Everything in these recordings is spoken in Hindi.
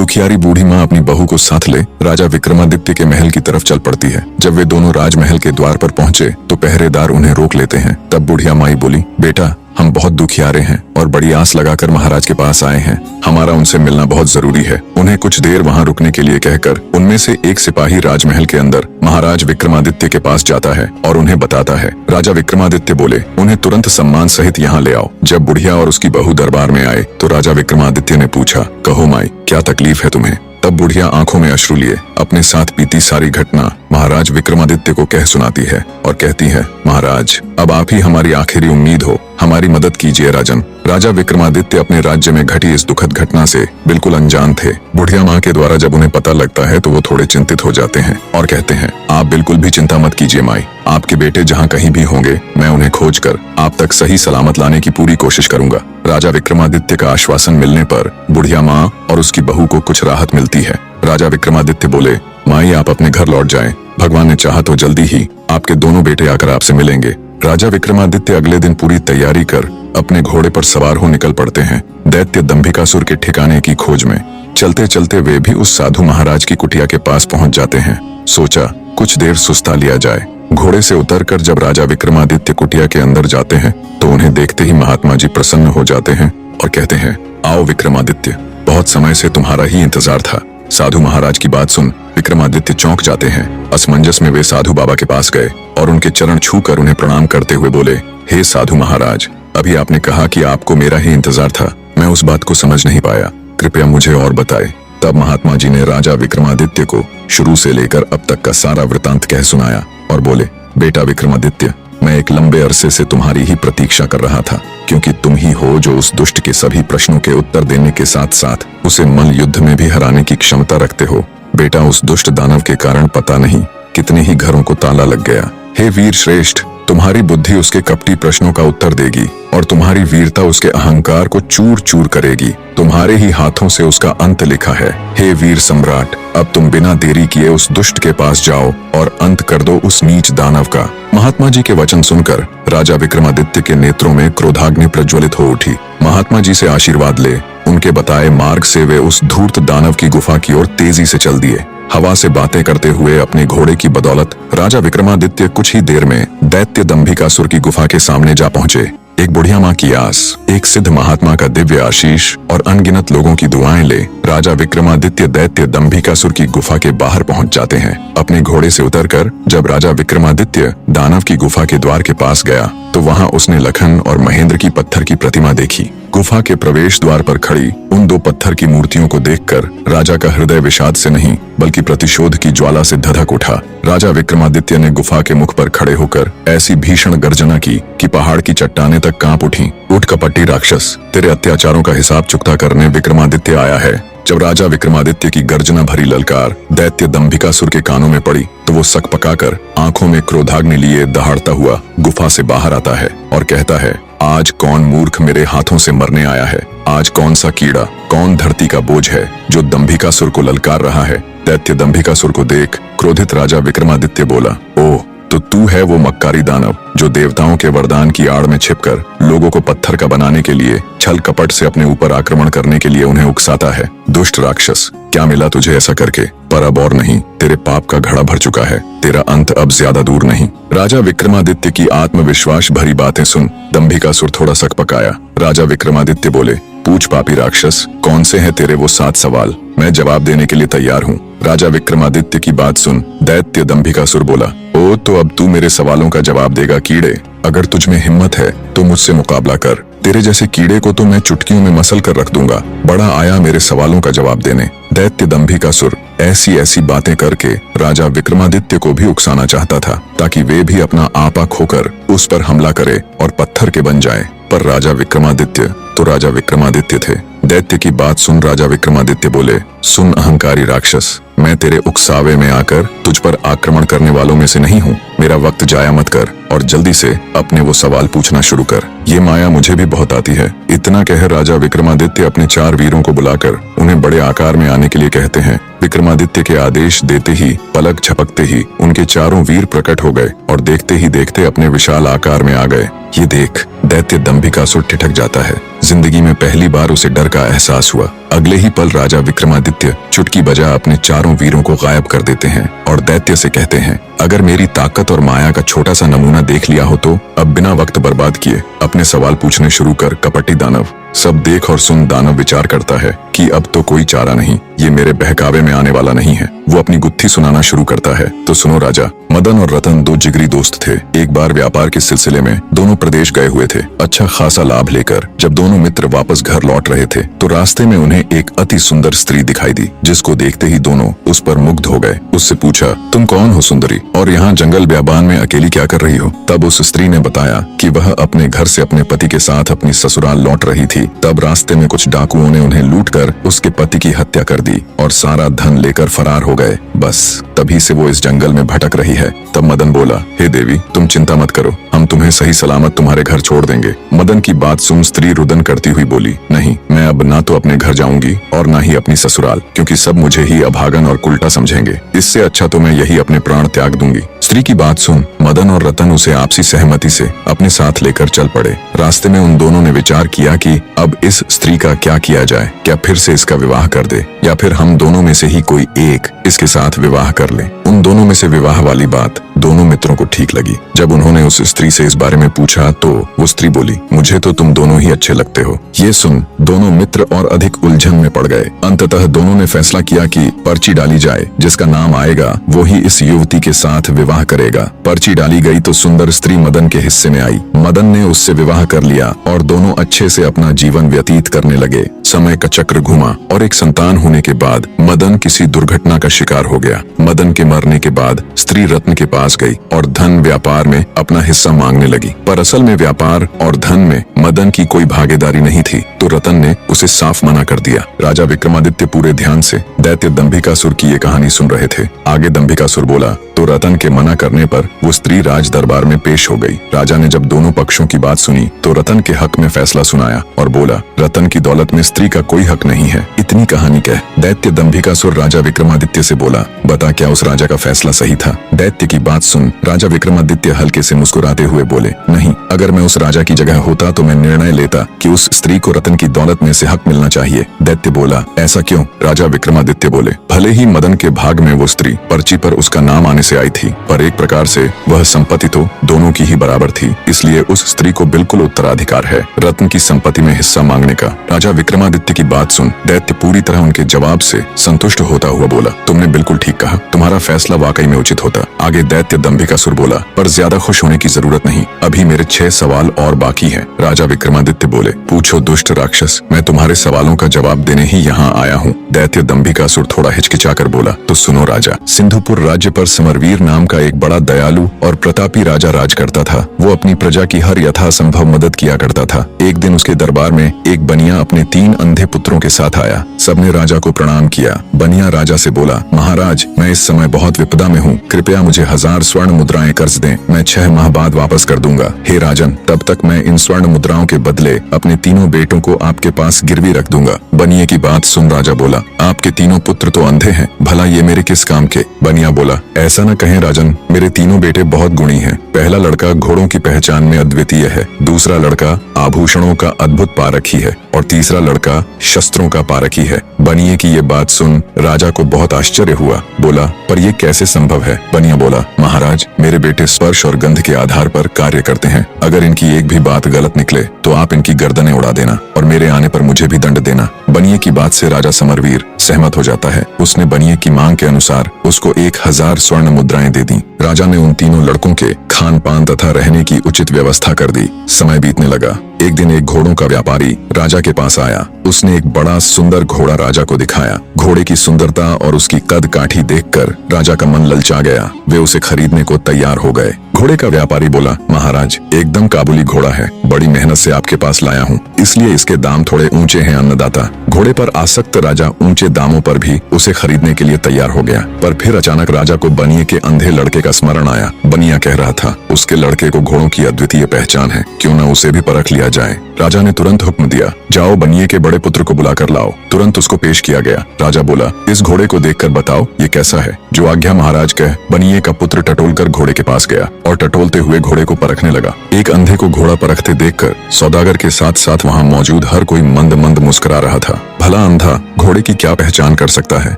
दुखियारी बूढ़ी माँ अपनी बहू को साथ ले राजा विक्रमादित्य के महल की तरफ चल पड़ती है। जब वे दोनों राजमहल के द्वार पर पहुंचे तो पहरेदार उन्हें रोक लेते हैं। तब बुढ़िया माई बोली, बेटा हम बहुत दुखियारे हैं और बड़ी आस लगाकर महाराज के पास आए हैं। हमारा उनसे मिलना बहुत जरूरी है। उन्हें कुछ देर वहाँ रुकने के लिए कहकर उनमें से एक सिपाही राजमहल के अंदर महाराज विक्रमादित्य के पास जाता है और उन्हें बताता है। राजा विक्रमादित्य बोले, उन्हें तुरंत सम्मान सहित यहाँ ले आओ। जब बुढ़िया और उसकी बहू दरबार में आए तो राजा विक्रमादित्य ने पूछा, कहो माई क्या तकलीफ है तुम्हें? तब बुढ़िया आंखों में अश्रु लिए अपने साथ बीती सारी घटना महाराज विक्रमादित्य को कह सुनाती है और कहती है, महाराज अब आप ही हमारी आखिरी उम्मीद हो, हमारी मदद कीजिए राजन। राजा विक्रमादित्य अपने राज्य में घटी इस दुखद घटना से बिल्कुल अनजान थे। बुढ़िया माँ के द्वारा जब उन्हें पता लगता है तो वो थोड़े चिंतित हो जाते हैं और कहते हैं, आप बिल्कुल भी चिंता मत कीजिए माई, आपके बेटे जहाँ कहीं भी होंगे मैं उन्हें खोजकर आप तक सही सलामत लाने की पूरी कोशिश करूंगा। राजा विक्रमादित्य का आश्वासन मिलने पर बुढ़िया माँ और उसकी बहू को कुछ राहत मिलती है। राजा विक्रमादित्य बोले, माई आप अपने घर लौट जाएं, भगवान ने चाहा तो जल्दी ही आपके दोनों बेटे आकर आपसे मिलेंगे। राजा विक्रमादित्य अगले दिन पूरी तैयारी कर अपने घोड़े पर सवार हो निकल पड़ते हैं दैत्य दंभिकासुर के ठिकाने की खोज में। चलते चलते वे भी उस साधु महाराज की कुटिया के पास पहुंच जाते हैं। सोचा कुछ देर सुस्ता लिया जाए। घोड़े से उतरकर जब राजा विक्रमादित्य कुटिया के अंदर जाते हैं तो उन्हें देखते ही महात्मा जी प्रसन्न हो जाते हैं और कहते हैं, आओ विक्रमादित्य, बहुत समय से तुम्हारा ही इंतजार था। साधु महाराज की बात सुन विक्रमादित्य चौंक जाते हैं। असमंजस में वे साधु बाबा के पास गए और उनके चरण छूकर उन्हें प्रणाम करते हुए बोले, हे साधु महाराज, अभी आपने कहा कि आपको मेरा ही इंतजार था, मैं उस बात को समझ नहीं पाया, कृपया मुझे और बताएं। तब महात्मा जी ने राजा विक्रमादित्य को शुरू से लेकर अब तक का सारा वृतांत कह सुनाया और बोले, बेटा विक्रमादित्य, मैं एक लंबे अरसे से तुम्हारी ही प्रतीक्षा कर रहा था, क्योंकि तुम ही हो जो उस दुष्ट के सभी प्रश्नों के उत्तर देने के साथ साथ उसे मल युद्ध में भी हराने की क्षमता रखते हो। बेटा उस दुष्ट दानव के कारण पता नहीं कितने ही घरों को ताला लग गया। हे वीर श्रेष्ठ, तुम्हारी बुद्धि उसके कपटी प्रश्नों का उत्तर देगी और तुम्हारी वीरता उसके अहंकार को चूर चूर करेगी। तुम्हारे ही हाथों से उसका अंत लिखा है। हे वीर सम्राट, अब तुम बिना देरी किए उस दुष्ट के पास जाओ और अंत कर दो उस नीच दानव का। महात्मा जी के वचन सुनकर राजा विक्रमादित्य के नेत्रों में क्रोधाग्नि प्रज्वलित हो उठी। महात्मा जी से आशीर्वाद ले उनके बताए मार्ग से वे उस धूर्त दानव की गुफा की ओर तेजी से चल दिए। हवा से बातें करते हुए अपने घोड़े की बदौलत राजा विक्रमादित्य कुछ ही देर में दैत्य दंभिकासुर की गुफा के सामने जा पहुंचे। एक बुढ़िया माँ की आस, एक सिद्ध महात्मा का दिव्य आशीष और अनगिनत लोगों की दुआएं ले राजा विक्रमादित्य दैत्य दंभिकासुर की गुफा के बाहर पहुंच जाते हैं। अपने घोड़े से उतरकर जब राजा विक्रमादित्य दानव की गुफा के द्वार के पास गया तो वहां उसने लखन और महेंद्र की पत्थर की प्रतिमा देखी। गुफा के प्रवेश द्वार पर खड़ी उन दो पत्थर की मूर्तियों को देखकर राजा का हृदय विषाद से नहीं बल्कि प्रतिशोध की ज्वाला से धधक उठा। राजा विक्रमादित्य ने गुफा के मुख पर खड़े होकर ऐसी भीषण गर्जना की कि पहाड़ की चट्टानें तक कांप उठी। उठ कपटी राक्षस, तेरे अत्याचारों का हिसाब चुकता करने विक्रमादित्य आया है। जब राजा विक्रमादित्य की गर्जना भरी ललकार दैत्य दंभिकासुर के कानों में पड़ी तो वो सक पकाकर आंखों में क्रोधाग्नि लिए दहाड़ता हुआ गुफा से बाहर आता है और कहता है, आज कौन मूर्ख मेरे हाथों से मरने आया है? आज कौन सा कीड़ा, कौन धरती का बोझ है जो दंभिकासुर को ललकार रहा है? दैत्य दंभिकासुर को देख क्रोधित राजा विक्रमादित्य बोला, ओह तो तू है वो मक्कारी दानव जो देवताओं के वरदान की आड़ में छिपकर लोगों को पत्थर का बनाने के लिए छल कपट से अपने ऊपर आक्रमण करने के लिए उन्हें उकसाता है। दुष्ट राक्षस, क्या मिला तुझे ऐसा करके? पर अब और नहीं, तेरे पाप का घड़ा भर चुका है, तेरा अंत अब ज्यादा दूर नहीं। राजा विक्रमादित्य की आत्मविश्वास भरी बातें सुन दंभिकासुर थोड़ा सक पकाया। राजा विक्रमादित्य बोले, पूछ पापी राक्षस, कौन से हैं तेरे वो 7 सवाल? मैं जवाब देने के लिए तैयार हूँ। राजा विक्रमादित्य की बात सुन दैत्य दंभिकासुर बोला, ओ तो अब तू मेरे सवालों का जवाब देगा कीड़े। अगर तुझ में हिम्मत है तो मुझसे मुकाबला कर। तेरे जैसे कीड़े को तो मैं चुटकियों में मसल कर रख दूंगा। बड़ा आया मेरे सवालों का जवाब देने। दैत्य दंभिकासुर ऐसी ऐसी बातें करके राजा विक्रमादित्य को भी उकसाना चाहता था ताकि वे भी अपना आपा खोकर उस पर हमला करे और पत्थर के बन जाए। पर राजा विक्रमादित्य तो राजा विक्रमादित्य थे। दैत्य की बात सुन राजा विक्रमादित्य बोले, सुन अहंकारी राक्षस, मैं तेरे उकसावे में आकर तुझ पर आक्रमण करने वालों में से नहीं हूँ। मेरा वक्त जाया मत कर और जल्दी से अपने वो सवाल पूछना शुरू कर। ये माया मुझे भी बहुत आती है। इतना कह राजा विक्रमादित्य अपने 4 वीरों को बुलाकर उन्हें बड़े आकार में आने के लिए कहते हैं। विक्रमादित्य के आदेश देते ही पलक झपकते ही उनके 4 वीर प्रकट हो गए और देखते ही देखते अपने विशाल आकार में आ गए। ये देख दैत्य दंभिकासुर ठिठक जाता है। जिंदगी में पहली बार उसे डर का एहसास हुआ। अगले ही पल राजा विक्रमादित्य चुटकी बजा अपने चारों वीरों को गायब कर देते हैं और दैत्य से कहते हैं, अगर मेरी ताकत और माया का छोटा सा नमूना देख लिया हो तो अब बिना वक्त बर्बाद किए अपने सवाल पूछने शुरू कर कपटी दानव। सब देख और सुन दानव विचार करता है कि अब तो कोई चारा नहीं, ये मेरे बहकावे में आने वाला नहीं है। वो अपनी गुत्थी सुनाना शुरू करता है। तो सुनो राजा, मदन और रतन दो जिगरी दोस्त थे। एक बार व्यापार के सिलसिले में दोनों प्रदेश गए हुए थे। अच्छा खासा लाभ लेकर जब दोनों मित्र वापस घर लौट रहे थे तो रास्ते में उन्हें एक अति सुंदर स्त्री दिखाई दी, जिसको देखते ही दोनों उस पर मुग्ध हो गए। उससे पूछा, तुम कौन हो सुंदरी, और यहाँ जंगल ब्याबान में अकेली क्या कर रही हो? तब उस स्त्री ने बताया कि वह अपने घर से अपने पति के साथ अपनी ससुराल लौट रही थी। तब रास्ते में कुछ डाकुओं ने उन्हें लूटकर उसके पति की हत्या कर दी और सारा धन लेकर फरार हो गए। बस तभी से वो इस जंगल में भटक रही है। तब मदन बोला, हे देवी, तुम चिंता मत करो, हम तुम्हें सही सलामत तुम्हारे घर छोड़ देंगे। मदन की बात सुन स्त्री रुदन करती हुई बोली, नहीं, मैं अब ना तो अपने घर जाऊंगी और ना ही अपनी ससुराल, क्योंकि सब मुझे ही अभागन और उल्टा समझेंगे। इससे अच्छा तो मैं यही अपने प्राण त्याग दूंगी। स्त्री की बात सुन मदन और रतन उसे आपसी सहमति से अपने साथ लेकर चल पड़े। रास्ते में उन दोनों ने विचार किया कि अब इस स्त्री का क्या किया जाए, क्या फिर से इसका विवाह कर दे या फिर हम दोनों में से ही कोई एक इसके साथ विवाह कर ले। उन दोनों में से विवाह वाली बात दोनों मित्रों को ठीक लगी। जब उन्होंने उस स्त्री से इस बारे में पूछा तो वो स्त्री बोली, मुझे तो तुम दोनों ही अच्छे लगते हो। ये सुन दोनों मित्र और अधिक उलझन में पड़ गए। अंततः दोनों ने फैसला किया कि पर्ची डाली जाए, जिसका नाम आएगा वो ही इस युवती के साथ विवाह करेगा। पर्ची डाली गई तो सुंदर स्त्री मदन के हिस्से में आई। मदन ने उससे विवाह कर लिया और दोनों अच्छे से अपना जीवन व्यतीत करने लगे। समय का चक्र घुमा और एक संतान होने के बाद मदन किसी दुर्घटना का शिकार हो गया। मदन के मरने के बाद स्त्री रत्न के पास गई और धन व्यापार में अपना हिस्सा मांगने लगी, पर असल में व्यापार और धन में मदन की कोई भागीदारी नहीं थी, तो रतन ने उसे साफ मना कर दिया। राजा विक्रमादित्य पूरे ध्यान से दैत्य दंभिकासुर की ये कहानी सुन रहे थे। आगे दंभिकासुर बोला तो रतन के मना करने पर वो स्त्री राज दरबार में पेश हो गई। राजा ने जब दोनों पक्षों की बात सुनी तो रतन के हक में फैसला सुनाया और बोला, रतन की दौलत में स्त्री का कोई हक नहीं है। इतनी कहानी कह दैत्य दंभिकासुर राजा विक्रमादित्य से बोला, बता क्या उस राजा का फैसला सही था? दैत्य की बात सुन राजा विक्रमादित्य हल्के से मुस्कुराते हुए बोले, नहीं, अगर मैं उस राजा की जगह होता तो मैं निर्णय लेता कि उस स्त्री को रतन की दौलत में से हक मिलना चाहिए। दैत्य बोला, ऐसा क्यों? राजा विक्रमादित्य बोले, भले ही मदन के भाग में वो स्त्री पर्ची पर उसका नाम आने से आई थी, पर एक प्रकार से वह संपत्ति तो दोनों की ही बराबर थी, इसलिए उस स्त्री को बिल्कुल उत्तराधिकार है रत्न की संपत्ति में हिस्सा मांगने का। राजा विक्रमादित्य की बात सुन दैत्य पूरी तरह उनके जवाब से संतुष्ट होता हुआ बोला, तुमने बिल्कुल ठीक कहा, तुम्हारा फैसला वाकई में उचित होता। आगे दैत्य दंभिकासुर बोला, पर ज्यादा खुश होने की जरूरत नहीं, अभी मेरे 6 सवाल और बाकी हैं। राजा विक्रमादित्य बोले, पूछो दुष्ट राक्षस, मैं तुम्हारे सवालों का जवाब देने ही यहाँ आया हूँ। दैत्य दंभिकासुर थोड़ा हिचकिचाकर बोला, तो सुनो राजा, सिंधुपुर राज्य पर समरवीर नाम का एक बड़ा दयालु और प्रतापी राजा राज करता था। वो अपनी प्रजा की हर यथासंभव मदद किया करता था। एक दिन उसके दरबार में एक बनिया अपने 3 अंधे पुत्रों के साथ आया। सबने राजा को प्रणाम किया। बनिया राजा से बोला, महाराज, मैं इस समय बहुत विपदा में हूँ, कृपया मुझे 1000 स्वर्ण मुद्राएं कर्ज दें, मैं 6 माह बाद वापस कर दूंगा। हे राजन, तब तक मैं इन स्वर्ण मुद्राओं के बदले अपने 3 बेटों को आपके पास गिरवी रख दूंगा। बनिए की बात सुन राजा बोला, आपके 3 पुत्र तो अंधे हैं, भला ये मेरे किस काम के? बनिया बोला, ऐसा न कहें राजन, मेरे 3 बेटे बहुत गुणी हैं। पहला लड़का घोड़ों की पहचान में अद्वितीय है, दूसरा लड़का आभूषणों का अद्भुत पारखी है और तीसरा लड़का शस्त्रों का पारखी है। बनिए की ये बात सुन राजा को बहुत आश्चर्य हुआ। बोला, पर ये कैसे संभव है? बनिया बोला, महाराज, मेरे बेटे स्पर्श और गंध के आधार पर कार्य करते हैं। अगर इनकी एक भी बात गलत निकले तो आप इनकी गर्दनें उड़ा देना और मेरे आने पर मुझे भी दंड देना। बनिए की बात से राजा समरवीर सहमत हो जाता है। उसने बनिए की मांग के अनुसार उसको 1000 स्वर्ण मुद्राएं दे दी। राजा ने उन 3 लड़कों के खान पान तथा रहने की उचित व्यवस्था कर दी। समय बीतने लगा। एक दिन एक घोड़ों का व्यापारी राजा के पास आया। उसने एक बड़ा सुंदर घोड़ा राजा को दिखाया। घोड़े की सुंदरता और उसकी कद काठी देखकर राजा का मन ललचा गया। वे उसे खरीदने को तैयार हो गए। घोड़े का व्यापारी बोला, महाराज, एकदम काबुली घोड़ा है, बड़ी मेहनत से आपके पास लाया हूँ, इसलिए इसके दाम थोड़े ऊंचे हैं अन्नदाता। घोड़े पर आसक्त राजा ऊंचे दामों पर भी उसे खरीदने के लिए तैयार हो गया। पर फिर अचानक राजा को बनिए के अंधे लड़के का स्मरण आया। बनिया कह रहा था, उसके लड़के को घोड़ों की अद्वितीय पहचान है, क्यों न उसे भी परख लिया रह जाएं। राजा ने तुरंत हुक्म दिया, जाओ बनिए के बड़े पुत्र को बुलाकर लाओ। तुरंत उसको पेश किया गया। राजा बोला, इस घोड़े को देखकर बताओ ये कैसा है। जो आज्ञा महाराज कह। बनिए का पुत्र टटोलकर घोड़े के पास गया और टटोलते हुए घोड़े को परखने लगा। एक अंधे को घोड़ा परखते देखकर सौदागर के साथ साथ वहाँ मौजूद हर कोई मंद मंद मुस्कुरा रहा था। भला अंधा घोड़े की क्या पहचान कर सकता है।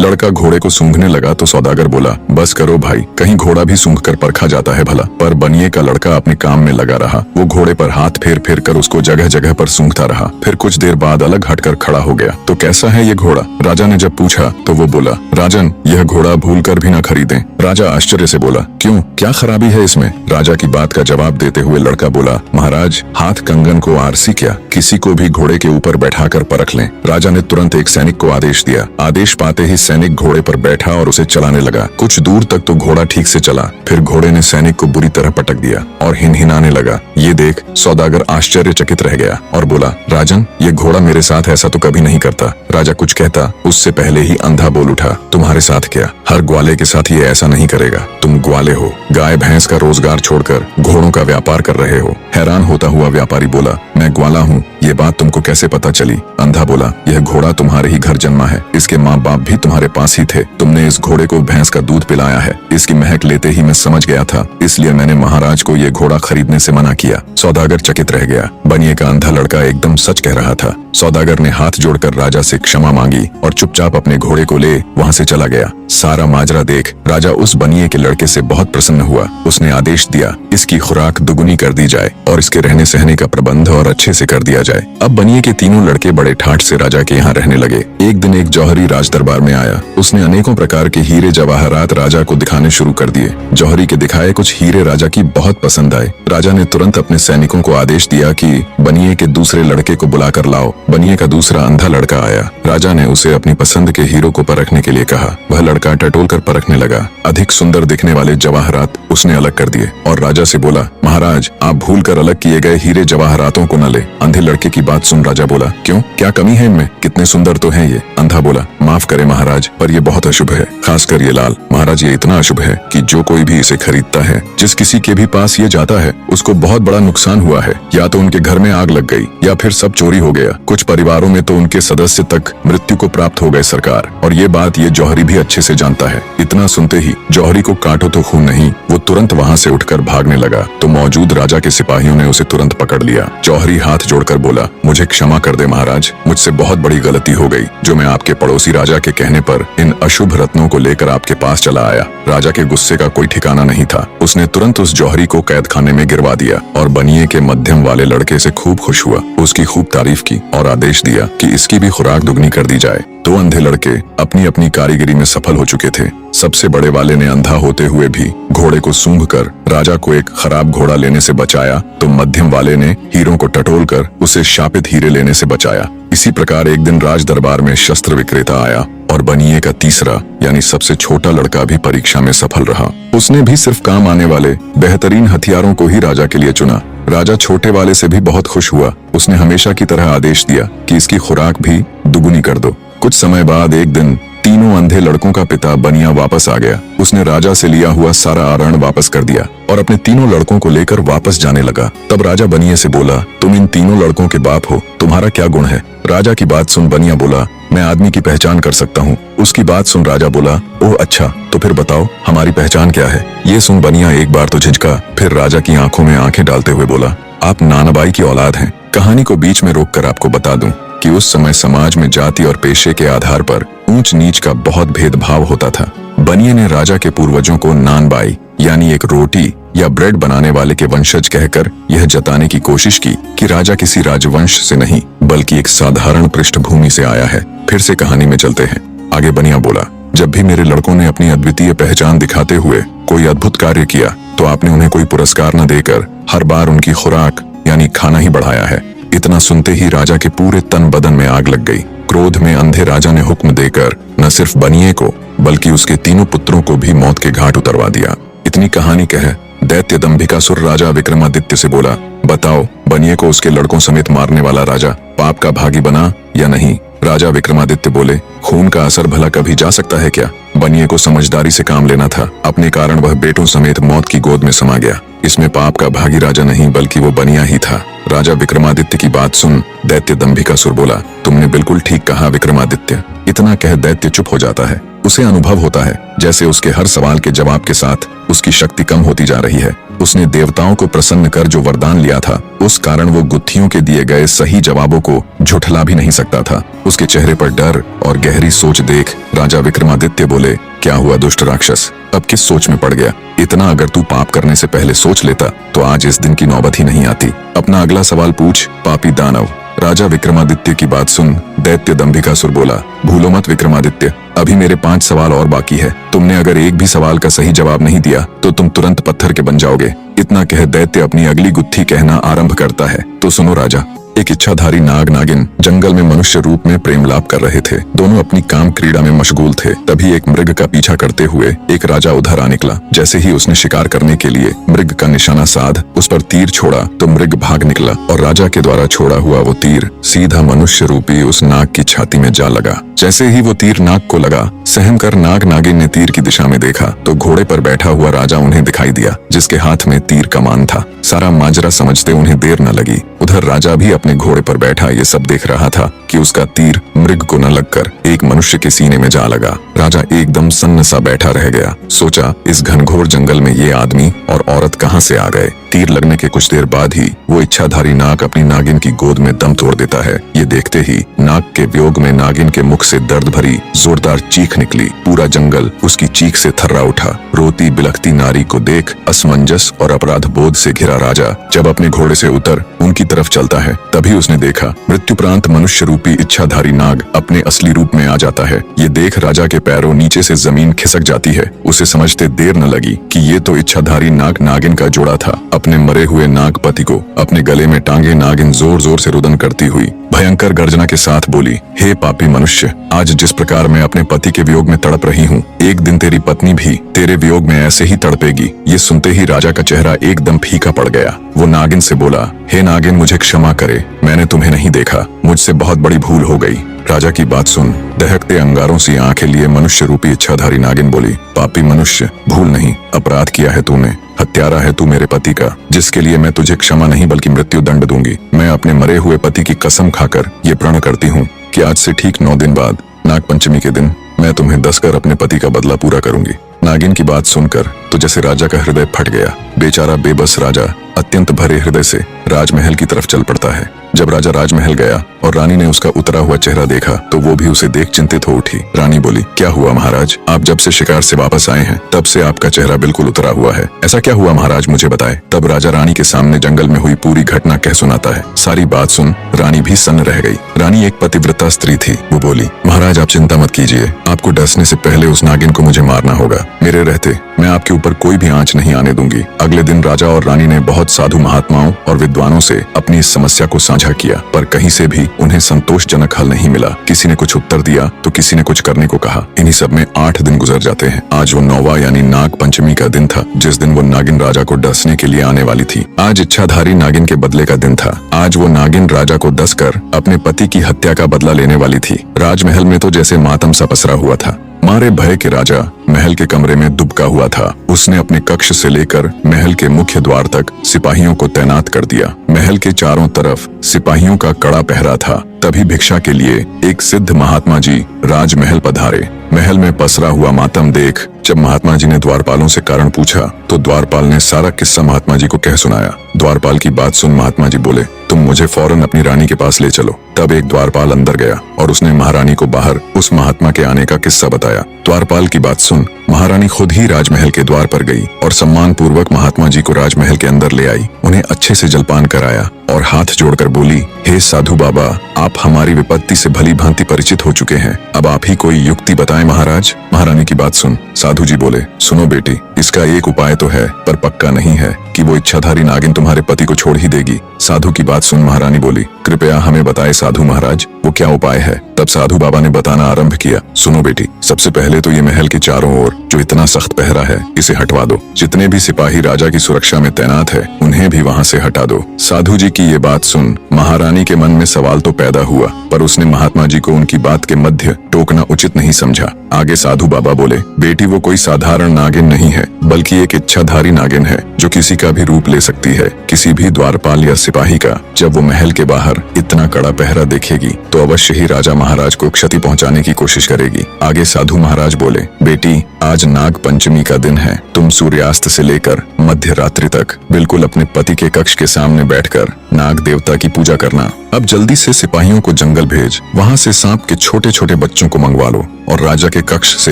लड़का घोड़े को सूंघने लगा तो सौदागर बोला, बस करो भाई, कहीं घोड़ा भी सूंघ कर परखा जाता है भला। पर बनिए का लड़का अपने काम में लगा रहा। वो घोड़े पर हाथ फेर फेर कर उसको जगह जगह पर सूंघता रहा। फिर कुछ देर बाद अलग हटकर खड़ा हो गया। तो कैसा है ये घोड़ा? राजा ने जब पूछा तो वो बोला, राजन यह घोड़ा भूल कर भी न खरीदें। राजा आश्चर्य से बोला, क्यों, क्या खराबी है इसमें? राजा की बात का जवाब देते हुए लड़का बोला, महाराज हाथ कंगन को आरसी क्या, किसी को भी घोड़े के ऊपर बैठाकर परख लें। राजा ने तुरंत एक सैनिक को आदेश दिया। आदेश पाते ही सैनिक घोड़े पर बैठा और उसे चलाने लगा। कुछ दूर तक तो घोड़ा ठीक से चला, फिर घोड़े ने सैनिक को बुरी तरह पटक दिया और हिनहिनाने लगा। ये देख सौदागर आश्चर्यचकित रह गया और बोला, राजन ये घोड़ा मेरे साथ ऐसा तो कभी नहीं करता। राजा कुछ कहता उससे पहले ही अंधा बोल उठा, तुम्हारे साथ क्या? हर ग्वाले के साथ ये ऐसा नहीं करेगा। तुम ग्वाले हो, गाय भैंस का रोजगार छोड़कर घोड़ों का व्यापार कर रहे हो। हैरान होता हुआ व्यापारी बोला, मैं ग्वाला हूँ, ये बात तुमको कैसे पता चली? अंधा बोला, यह घोड़ा तुम्हारे ही घर जन्मा है, इसके माँ बाप भी तुम्हारे पास ही थे। तुमने इस घोड़े को भैंस का दूध पिलाया है। इसकी महक लेते ही मैं समझ गया था, इसलिए मैंने महाराज को ये घोड़ा खरीदने से मना किया। सौदागर चकित रह गया। बनिए का अंधा लड़का एकदम सच कह रहा था। सौदागर ने हाथ जोड़कर राजा से क्षमा मांगी और चुपचाप अपने घोड़े को ले वहाँ से चला गया। सारा माजरा देख राजा उस बनिए के लड़के से बहुत प्रसन्न हुआ। उसने आदेश दिया, इसकी खुराक दुगुनी कर दी जाए और इसके रहने सहने का प्रबंध और अच्छे से कर दिया जाए। अब बनिए के तीनों लड़के बड़े ठाठ से राजा के यहाँ रहने लगे। एक दिन एक जौहरी राज दरबार में आया। उसने अनेकों प्रकार के हीरे जवाहरात राजा को दिखाने शुरू कर दिए। जौहरी के दिखाए कुछ हीरे राजा की बहुत पसंद आए। राजा ने तुरंत अपने सैनिकों को आदेश दिया कि बनिए के दूसरे लड़के को बुलाकर लाओ। बनिए का दूसरा अंधा लड़का आया। राजा ने उसे अपनी पसंद के हीरो को परखने के लिए कहा। वह लड़का टटोल कर परखने लगा। अधिक सुंदर दिखने वाले जवाहरात उसने अलग कर दिए और राजा से बोला, महाराज आप भूल कर अलग किए गए हीरे जवाहरातों को न ले। अंधे लड़के की बात सुन राजा बोला, क्यों, क्या कमी है इनमें? कितने सुंदर तो हैं ये। अंधा बोला, माफ करे महाराज, पर ये बहुत अशुभ है, खासकर ये लाल। महाराज ये इतना अशुभ है कि जो कोई भी इसे खरीदता है, जिस किसी के भी पास ये जाता है, उसको बहुत बड़ा नुकसान हुआ है। या तो उनके घर में आग लग गई या फिर सब चोरी हो गया। कुछ परिवारों में तो उनके सदस्य तक मृत्यु को प्राप्त हो गए सरकार। और ये बात ये जौहरी भी अच्छे से जानता है। इतना सुनते ही जौहरी को काटो तो खून नहीं, वो तुरंत वहाँ से उठकर भागने लगा तो मौजूद राजा के सिपाहियों ने उसे तुरंत पकड़ लिया। जौहरी हाथ जोड़कर बोला, मुझे क्षमा कर दे महाराज, मुझसे बहुत बड़ी गलती हो गई जो मैं आपके पड़ोसी राजा के कहने पर इन अशुभ रत्नों को लेकर आपके पास चला आया। राजा के गुस्से का कोई ठिकाना नहीं था। उसने तुरंत उस जौहरी को कैद खाने में गिरवा दिया और बनिए के मध्यम वाले लड़के से खूब खुश हुआ। उसकी खूब तारीफ की और आदेश दिया कि इसकी भी खुराक दुगनी कर दी जाए। दो अंधे लड़के अपनी अपनी कारीगरी में सफल हो चुके थे। सबसे बड़े वाले ने अंधा होते हुए भी घोड़े को सूंघकर राजा को एक खराब घोड़ा लेने से बचाया, तो मध्यम वाले ने हीरों को टटोलकर उसे शापित हीरे लेने से बचाया। इसी प्रकार एक दिन राज दरबार में शस्त्र विक्रेता आया और बनिए का तीसरा यानी सबसे छोटा लड़का भी परीक्षा में सफल रहा। उसने भी सिर्फ काम आने वाले बेहतरीन हथियारों को ही राजा के लिए चुना। राजा छोटे वाले से भी बहुत खुश हुआ। उसने हमेशा की तरह आदेश दिया कि इसकी खुराक भी दुगुनी कर दो। कुछ समय बाद एक दिन तीनों अंधे लड़कों का पिता बनिया वापस आ गया। उसने राजा से लिया हुआ सारा आरण वापस कर दिया और अपने तीनों लड़कों को लेकर वापस जाने लगा। तब राजा बनिए से बोला, तुम इन तीनों लड़कों के बाप हो, तुम्हारा क्या गुण है? राजा की बात सुन बनिया बोला, मैं आदमी की पहचान कर सकता हूँ। उसकी बात सुन राजा बोला, ओह अच्छा, तो फिर बताओ हमारी पहचान क्या है? ये सुन बनिया एक बार तो झिझका, फिर राजा की आंखों में आंखें डालते हुए बोला, आप नानाबाई की औलाद हैं। कहानी को बीच में रोककर आपको बता दूं कि उस समय समाज में जाति और पेशे के आधार पर ऊंच नीच का बहुत भेदभाव होता था। बनिए ने राजा के पूर्वजों को नानबाई यानी एक रोटी या ब्रेड बनाने वाले के वंशज कहकर यह जताने की कोशिश की कि राजा किसी राजवंश से नहीं बल्कि एक साधारण पृष्ठभूमि से आया है। फिर से कहानी में चलते हैं। आगे बनिया बोला, जब भी मेरे लड़कों ने अपनी अद्वितीय पहचान दिखाते हुए कोई अद्भुत कार्य किया तो आपने उन्हें कोई पुरस्कार न देकर हर बार उनकी खुराक यानी खाना ही बढ़ाया है। इतना सुनते ही राजा के पूरे तन बदन में आग लग गई। क्रोध में अंधे राजा ने हुक्म देकर न सिर्फ बनिए को बल्कि उसके तीनों पुत्रों को भी मौत के घाट उतरवा दिया। इतनी कहानी कह दैत्य दंभिकासुर राजा विक्रमादित्य से बोला, बताओ बनिए को उसके लड़कों समेत मारने वाला राजा पाप का भागी बना या नहीं? राजा विक्रमादित्य बोले, खून का असर भला कभी जा सकता है क्या? बनिए को समझदारी से काम लेना था, अपने कारण वह बेटों समेत मौत की गोद में समा गया। इसमें पाप का भागी राजा नहीं बल्कि वो बनिया ही था। राजा विक्रमादित्य की बात सुन दैत्य दंभिकासुर बोला, तुमने बिल्कुल ठीक कहा विक्रमादित्य। इतना कह दैत्य चुप हो जाता है। उसे अनुभव होता है जैसे उसके हर सवाल के जवाब के साथ उसकी शक्ति कम होती जा रही है। उसने देवताओं को प्रसन्न कर जो वरदान लिया था, उस कारण वो गुत्थियों के दिए गए सही जवाबों को झुठला भी नहीं सकता था। उसके चेहरे पर डर और गहरी सोच देख राजा विक्रमादित्य बोले, क्या हुआ दुष्ट राक्षस, अब किस सोच में पड़ गया? इतना अगर तू पाप करने से पहले सोच लेता तो आज इस दिन की नौबत ही नहीं आती। अपना अगला सवाल पूछ पापी दानव। राजा विक्रमादित्य की बात सुन दैत्य दंभिकासुर बोला, भूलो मत विक्रमादित्य, अभी मेरे 5 सवाल और बाकी है। तुमने अगर एक भी सवाल का सही जवाब नहीं दिया तो तुम तुरंत पत्थर के बन जाओगे। इतना कह दैत्य अपनी अगली गुत्थी कहना आरंभ करता है। तो सुनो राजा, एक इच्छाधारी नाग नागिन जंगल में मनुष्य रूप में प्रेम लाभ कर रहे थे। दोनों अपनी काम क्रीड़ा में मशगूल थे। तभी एक मृग का पीछा करते हुए एक राजा उधर आ निकला। जैसे ही उसने शिकार करने के लिए मृग का निशाना साध उस पर तीर छोड़ा तो मृग भाग निकला और राजा के द्वारा छोड़ा हुआ वो तीर सीधा मनुष्य रूपी उस नाग की छाती में जा लगा। जैसे ही वो तीर नाग को लगा, सहम कर नाग नागिन ने तीर की दिशा में देखा तो घोड़े पर बैठा हुआ राजा उन्हें दिखाई दिया, जिसके हाथ में तीर कमान था। सारा माजरा समझते उन्हें देर न लगी। उधर राजा भी अपने घोड़े पर बैठा ये सब देख रहा था कि उसका तीर मृग को न लगकर एक मनुष्य के सीने में जा लगा। राजा एकदम सन्न सा बैठा रह गया। सोचा, इस घनघोर जंगल में ये आदमी और औरत कहां से आ गए? तीर लगने के कुछ देर बाद ही वो इच्छाधारी नाग अपनी नागिन की गोद में दम तोड़ देता है। ये देखते ही नाग के वियोग में नागिन के मुख से दर्द भरी जोरदार चीख निकली। पूरा जंगल उसकी चीख से थर्रा उठा। रोती बिलखती नारी को देख असमंजस और अपराध बोध से घिरा राजा जब अपने घोड़े से उतर उनकी तरफ चलता है, तभी उसने देखा मृत्युप्रांत मनुष्य रूपी इच्छाधारी नाग अपने असली रूप में आ जाता है। ये देख राजा के पैरों नीचे से जमीन खिसक जाती है। उसे समझते देर न लगी कि ये तो इच्छाधारी नाग नागिन का जोड़ा था। अपने मरे हुए नागपति को अपने गले में टांगे नागिन जोर जोर से रुदन करती हुई भयंकर गर्जना के साथ बोली, हे पापी मनुष्य, आज जिस प्रकार मैं अपने पति के वियोग में तड़प रही हूँ, एक दिन तेरी पत्नी भी तेरे वियोग में ऐसे ही तड़पेगी। ये सुनते ही राजा का चेहरा एकदम फीका पड़ गया। वो नागिन से बोला, हे नागिन, मुझे क्षमा करे, मैंने तुम्हें नहीं देखा, मुझसे बहुत बड़ी भूल हो गई। राजा की बात सुन दहकते अंगारों सी आंखें लिए मनुष्य रूपी इच्छाधारी नागिन बोली, पापी मनुष्य, भूल नहीं, अपराध किया है तूने। हत्यारा है तू मेरे पति का, जिसके लिए मैं तुझे क्षमा नहीं बल्कि मृत्यु दंड दूंगी। मैं अपने मरे हुए पति की कसम खाकर ये प्रण करती हूँ कि आज से ठीक 9 दिन बाद नागपंचमी के दिन मैं तुम्हें 10 कर अपने पति का बदला पूरा करूंगी। नागिन की बात सुनकर तो जैसे राजा का हृदय फट गया। बेचारा बेबस राजा अत्यंत भरे हृदय से राजमहल की तरफ चल पड़ता है। जब राजा राजमहल गया और रानी ने उसका उतरा हुआ चेहरा देखा तो वो भी उसे देख चिंतित हो उठी। रानी बोली, क्या हुआ महाराज, आप जब से शिकार से वापस आए हैं तब से आपका चेहरा बिल्कुल उतरा हुआ है। ऐसा क्या हुआ महाराज, मुझे बताए। तब राजा रानी के सामने जंगल में हुई पूरी घटना कह सुनाता है। सारी बात सुन रानी भी सन्न रह गई। रानी एक पतिव्रता स्त्री थी। वो बोली, महाराज आप चिंता मत कीजिए, आपको डसने से पहले उस नागिन को मुझे मारना होगा। मेरे रहते मैं आपके ऊपर कोई भी आंच नहीं आने दूंगी। अगले दिन राजा और रानी ने बहुत साधु महात्माओं और विद्वानों से अपनी इस समस्या को साझा किया, पर कहीं से भी उन्हें संतोषजनक हल नहीं मिला। किसी ने कुछ उत्तर दिया तो किसी ने कुछ करने को कहा। इन्हीं सब में 8 दिन गुजर जाते हैं। आज वो 9वां यानी नाग पंचमी का दिन था, जिस दिन वो नागिन राजा को डसने के लिए आने वाली थी। आज इच्छाधारी नागिन के बदले का दिन था। आज वो नागिन राजा को डस कर अपने पति की हत्या का बदला लेने वाली थी। राजमहल में तो जैसे मातम सा पसरा हुआ था। मारे भय के राजा महल के कमरे में दुबका हुआ था। उसने अपने कक्ष से लेकर महल के मुख्य द्वार तक सिपाहियों को तैनात कर दिया। महल के चारों तरफ सिपाहियों का कड़ा पहरा था। तभी भिक्षा के लिए एक सिद्ध महात्मा जी राजमहल पधारे। महल में पसरा हुआ मातम देख जब महात्मा जी ने द्वारपालों से कारण पूछा तो द्वारपाल ने सारा किस्सा महात्मा जी को कह सुनाया। द्वारपाल की बात सुन महात्मा जी बोले, तुम मुझे फौरन अपनी रानी के पास ले चलो। तब एक द्वारपाल अंदर गया और उसने महारानी को बाहर उस महात्मा के आने का किस्सा बताया। द्वारपाल की बात सुन महारानी खुद ही राजमहल के द्वार पर गई और सम्मान पूर्वक महात्मा जी को राजमहल के अंदर ले आई। उन्हें अच्छे से जलपान कराया और हाथ जोड़कर बोली, हे साधु बाबा, आप हमारी विपत्ति से भली भांति परिचित हो चुके हैं, अब आप ही कोई युक्ति बताएं महाराज। महारानी की बात सुन साधु जी बोले, सुनो बेटी, इसका एक उपाय तो है पर पक्का नहीं है कि वो इच्छाधारी नागिन तुम्हारे पति को छोड़ ही देगी। साधु की बात सुन महारानी बोली, कृपया हमें बताए साधु महाराज, वो क्या उपाय है। तब साधु बाबा ने बताना आरंभ किया, सुनो बेटी, सबसे पहले तो ये महल के चारों ओर जो इतना सख्त पहरा है इसे हटवा दो। जितने भी सिपाही राजा की सुरक्षा में तैनात है उन्हें भी वहाँ से हटा दो। साधु जी की ये बात सुन महारानी के मन में सवाल तो पैदा हुआ, पर उसने महात्मा जी को उनकी बात के मध्य टोकना उचित नहीं समझा। आगे साधु बाबा बोले, बेटी वो कोई साधारण नागिन नहीं है, बल्कि एक इच्छाधारी नागिन है जो किसी का भी रूप ले सकती है, किसी भी द्वारपाल या सिपाही का। जब वो महल के बाहर इतना कड़ा पहरा देखेगी तो अवश्य ही राजा महाराज को क्षति पहुंचाने की कोशिश करेगी। आगे साधु महाराज बोले, बेटी आज नाग पंचमी का दिन है, तुम सूर्यास्त से लेकर मध्य रात्रि तक बिल्कुल अपने पति के कक्ष के सामने बैठकर नाग देवता की पूजा करना। अब जल्दी से सिपाहियों को जंगल भेज, वहाँ से सांप के छोटे छोटे बच्चों को मंगवा लो और राजा के कक्ष से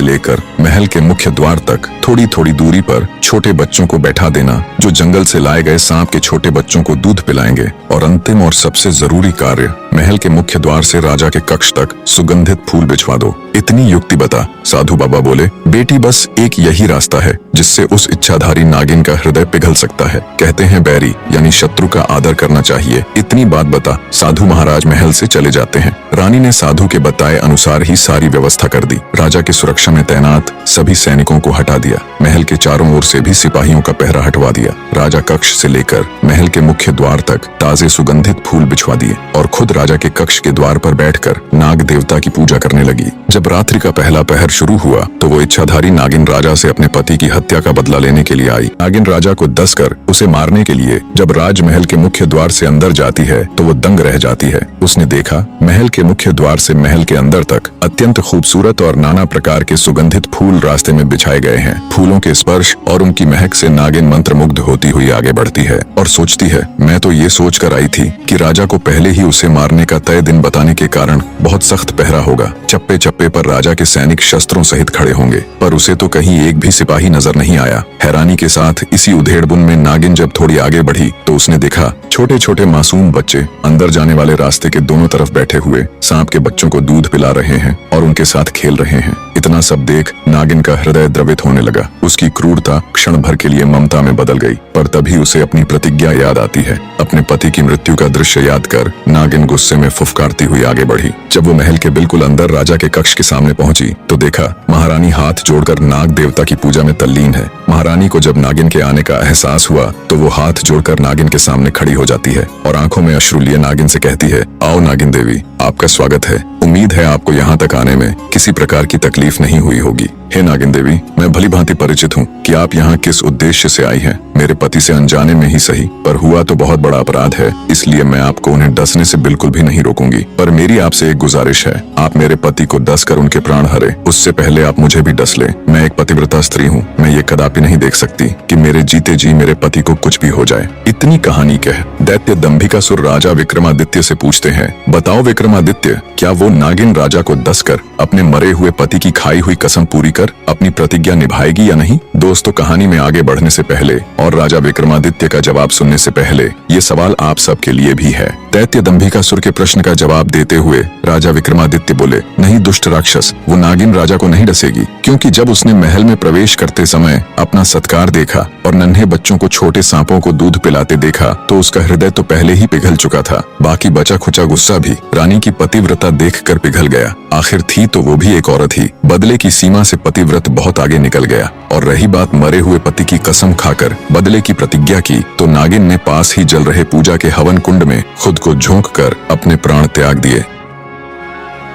लेकर महल के मुख्य द्वार तक थोड़ी थोड़ी दूरी पर छोटे बच्चों को बैठा देना, जो जंगल से लाए गए सांप के छोटे बच्चों को दूध पिलाएंगे। और अंतिम और सबसे जरूरी कार्य, महल के मुख्य द्वार से राजा के कक्ष तक सुगंधित फूल बिछवा दो। इतनी युक्ति बता। साधु बाबा बोले, बेटी बस एक यही रास्ता है जिससे उस इच्छाधारी नागिन का हृदय पिघल सकता है। कहते हैं बैरी यानी शत्रु का आदर करना चाहिए। इतनी बात बता। साधु महाराज महल से चले जाते हैं। रानी ने साधु के बताए अनुसार ही सारी व्यवस्था कर दी। राजा की सुरक्षा में तैनात सभी सैनिकों को हटा दिया। महल के चारों ओर से भी सिपाहियों का पहरा हटवा दिया। राजा कक्ष से लेकर महल के मुख्य द्वार तक ताजे सुगंधित फूल बिछवा दिए और खुद राजा के कक्ष के द्वार पर बैठकर नाग देवता की पूजा करने लगी। जब रात्रि का पहला पहर शुरू हुआ तो वो इच्छाधारी नागिन राजा से अपने पति की हत्या का बदला लेने के लिए आई। नागिन राजा को दस कर उसे मारने के लिए जब राजमहल के मुख्य द्वार से अंदर जाती है तो वो दंग रह जाती है। उसने देखा महल के मुख्य द्वार से महल के अंदर तक अत्यंत खूबसूरत और नाना प्रकार के सुगंधित फूल रास्ते में बिछाए गए हैं। फूलों के स्पर्श और उनकी महक से नागिन मंत्रमुग्ध होती हुई आगे बढ़ती है और सोचती है, मैं तो ये सोच कर आई थी कि राजा को पहले ही उसे मारने का तय दिन बताने के कारण बहुत सख्त पहरा होगा। चप्पे चप्पे पर राजा के सैनिक शस्त्रों सहित खड़े होंगे, पर उसे तो कहीं एक भी सिपाही नजर नहीं आया। हैरानी के साथ इसी उधेड़बुन में नागिन जब थोड़ी आगे बढ़ी तो उसने देखा छोटे छोटे मासूम बच्चे अंदर जाने वाले रास्ते के दोनों तरफ बैठे हुए सांप के बच्चों को दूध पिला रहे हैं और उनके साथ खेल रहे हैं। इतना सब देख नागिन का हृदय द्रवित होने लगा। उसकी क्रूरता क्षण भर के लिए ममता में बदल गई, पर तभी उसे अपनी प्रतिज्ञा याद आती है। अपने पति की मृत्यु का दृश्य याद कर नागिन गुस्से में फुफकारती हुई आगे बढ़ी। जब वो महल के बिल्कुल अंदर राजा के कक्ष के सामने पहुंची तो देखा महारानी हाथ जोड़कर नाग देवता की पूजा में तल्लीन है। महारानी को जब नागिन के आने का एहसास हुआ तो वो हाथ जोड़कर नागिन के सामने खड़ी हो जाती है और आंखों में अश्रु लिए नागिन से कहती है, आओ नागिन देवी, आपका स्वागत है। उम्मीद है आपको यहाँ तक आने में किसी प्रकार की तकलीफ नहीं हुई होगी। हे नागिन देवी, मैं भली भांति परिचित हूँ कि आप यहाँ किस उद्देश्य से आई हैं। मेरे पति से अनजाने में ही सही, पर हुआ तो बहुत बड़ा अपराध है, इसलिए मैं आपको उन्हें डसने से बिल्कुल भी नहीं रोकूंगी। पर मेरी आपसे एक गुजारिश है, आप मेरे पति को डस कर उनके प्राण हरे, उससे पहले आप मुझे भी डस ले। मैं एक पतिव्रता स्त्री हूँ, मैं ये कदापि नहीं देख सकती कि मेरे जीते जी मेरे पति को कुछ भी हो जाए। इतनी कहानी कह दैत्य दंभिकासुर राजा विक्रमादित्य से पूछते हैं, बताओ विक्रमादित्य, क्या वो नागिन राजा को डस कर अपने मरे हुए पति की खाई हुई कसम पूरी कर अपनी प्रतिज्ञा निभाएगी या नहीं? दोस्तों, कहानी में आगे बढ़ने से पहले और राजा विक्रमादित्य का जवाब सुनने से पहले ये सवाल आप सबके लिए भी है। दैत्य दंभिकासुर के प्रश्न का जवाब देते हुए राजा विक्रमादित्य बोले, नहीं दुष्ट राक्षस, वो नागिन राजा को नहीं डसेगी, क्योंकि जब उसने महल में प्रवेश करते समय अपना सत्कार देखा और नन्हे बच्चों को छोटे सांपों को दूध पिलाते देखा तो उसका हृदय तो पहले ही पिघल चुका था। बाकी बचा खुचा गुस्सा भी रानी की पतिव्रता देखकर पिघल गया। आखिर थी तो वो भी एक औरत ही। बदले की सीमा से पतिव्रत बहुत आगे निकल गया। और रही बात मरे हुए पति की कसम खाकर बदले की प्रतिज्ञा की, तो नागिन ने पास ही जल रहे पूजा के हवन कुंड में खुद को झोंक कर अपने प्राण त्याग दिए।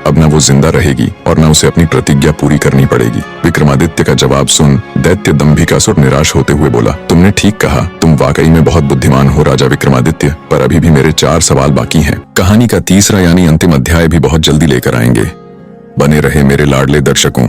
अब न वो जिंदा रहेगी और न उसे अपनी प्रतिज्ञा पूरी करनी पड़ेगी। विक्रमादित्य का जवाब सुन दैत्य दंभिकासुर निराश होते हुए बोला, तुमने ठीक कहा, तुम वाकई में बहुत बुद्धिमान हो राजा विक्रमादित्य, पर अभी भी मेरे 4 सवाल बाकी हैं। कहानी का तीसरा यानी अंतिम अध्याय भी बहुत जल्दी लेकर आएंगे। बने रहे मेरे लाडले दर्शकों।